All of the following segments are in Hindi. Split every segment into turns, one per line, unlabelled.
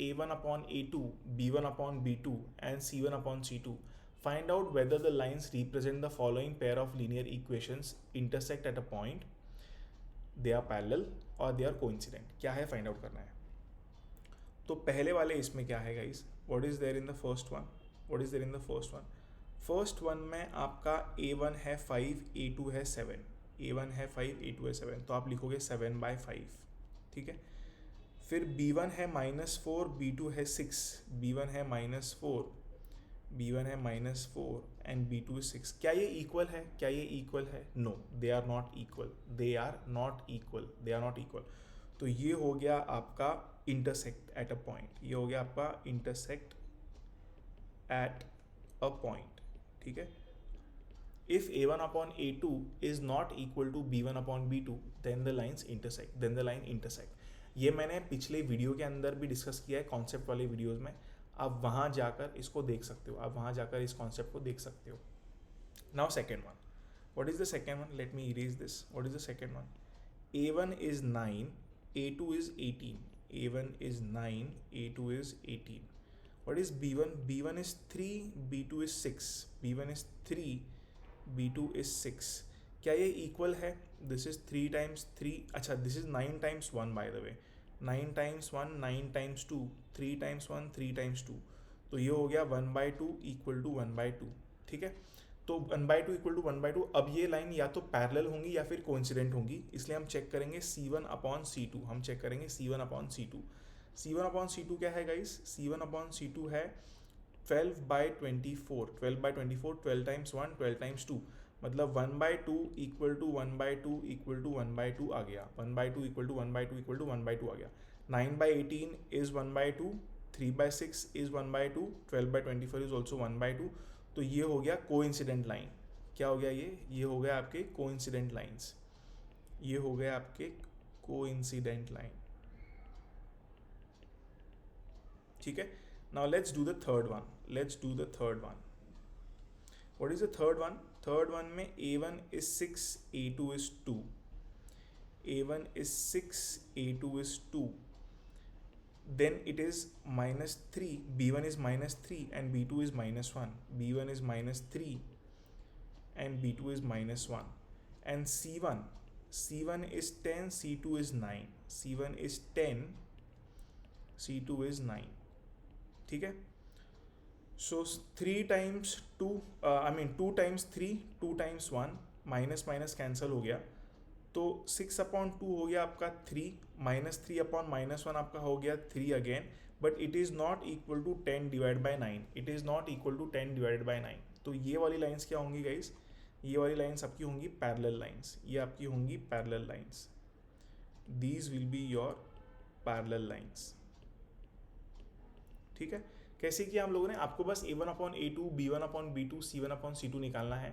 A1 upon A2, B1 upon B2 and C1 upon C2. Find out whether the lines represent the following pair of linear equations intersect at a point, they are parallel or they are coincident. क्या है फाइंड आउट करना है. तो पहले वाले इसमें क्या है guys, what is there in the first one, what is there in the first one. First one में आपका A1 है 5, A2 है 7, A1 है 5, A2 है 7, तो आप लिखोगे 7/5. ठीक है. फिर B1 है -4, B2 है 6, B1 है -4, B1 है -4 एंड B2 is 6. क्या ये इक्वल है, क्या ये इक्वल है? No, they are not equal, they are not equal, they are not equal. तो ये हो गया आपका इंटरसेक्ट एट अ पॉइंट, ये हो गया आपका इंटरसेक्ट एट अ पॉइंट. ठीक है. If A1 upon A2 is not equal to B1 upon B2, then the lines intersect, then the line intersect. ये मैंने पिछले वीडियो के अंदर भी डिस्कस किया है कॉन्सेप्ट वाले वीडियोस में. आप वहाँ जाकर इसको देख सकते हो, आप वहाँ जाकर इस कॉन्सेप्ट को देख सकते हो. Now second one, what is the second one? Let me erase this. What is the second one? A1 is 9, A2 is 18. A1 is 9, A2 is 18. What is B1? B1 is 3, B2 is 6. B1 is 3, B2 is 6. क्या ये इक्वल है? This is 3 times 3. अच्छा, this is 9 times 1 by the way. 9 times 1, 9 times 2, 3 times 1, 3 times 2. तो ये हो गया 1/2 इक्वल टू 1/2. ठीक है. तो 1/2 इक्वल टू 1/2. अब ये लाइन या तो पैरेलल होंगी या फिर कोइंसिडेंट होंगी, इसलिए हम चेक करेंगे C1 अपॉन C2. हम चेक करेंगे C1 upon C2. C1 upon C2 क्या है गाइस? C1 अपॉन C2 है 12/24. 12/24, 12 times 1, 12 times 2, मतलब 1/2 इक्वल टू 1/2 इक्वल टू 1/2 आ गया. 1/2 इक्वल टू 1/2 इक्वल टू 1/2 आ गया. 9/18 इज 1/2, 3/6 इज 1/2, 12/24 इज ऑल्सो 1/2. तो ये हो गया कोइंसिडेंट लाइन. क्या हो गया ये हो गया आपके कोइंसिडेंट लाइंस. ये हो गया आपके कोइंसिडेंट लाइन. ठीक है. Now let's do the third one. Let's do the third one. What is the third one? Third one में A1 is 6, A2 is 2. A1 is 6, A2 is 2. Then it is -3. B1 is -3 and B2 is -1. B1 is -3 and B2 is -1. And C1 is 10, C2 is 9. C1 is 10, C2 is 9. ठीक है. सो 3 times 2, 2 times 3, 2 times 1, minus minus cancel हो गया. तो 6/2 हो गया आपका 3, -3 अपॉन -1 आपका हो गया 3 again. But it is not equal to 10 divide by 9. It is not equal to 10 divide by 9. तो ये वाली लाइन्स क्या होंगी गाइस? ये वाली लाइन्स आपकी होंगी पैरेलल लाइन्स. ये आपकी होंगी parallel lines. These will be your parallel lines. ठीक है. कैसे किया हम लोगों ने? आपको बस A1 upon A2, B1 upon B2, C1 upon C2 निकालना है,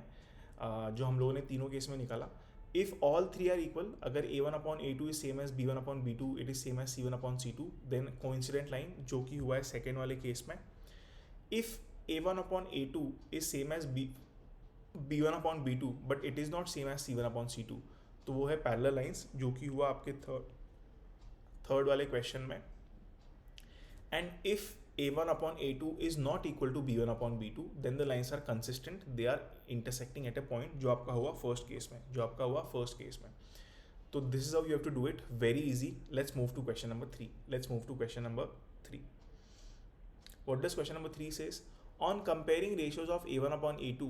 जो हम लोगों ने तीनों केस में निकाला. इफ़ ऑल 3 आर इक्वल, अगर A1 upon A2 is same as B1 upon B2, it is same as C1 upon C2, then coincident line, जो कि हुआ है सेकेंड वाले केस में. If A1 upon A2 is same as B1 upon B2 but it is not same as C1 upon C2, तो वो है पैरेलल लाइन्स, जो कि हुआ आपके थर्ड वाले क्वेश्चन में. And if A1 upon A2 is not equal to B1 upon B2, then the lines are consistent. They are intersecting at a point, जो आपका हुआ फर्स्ट केस में, जो आपका हुआ फर्स्ट केस में. तो this is how you have to do it. Very easy. Let's move to question number 3. Let's move to question number 3. What does question number 3 says? On comparing ratios of A1 upon A2,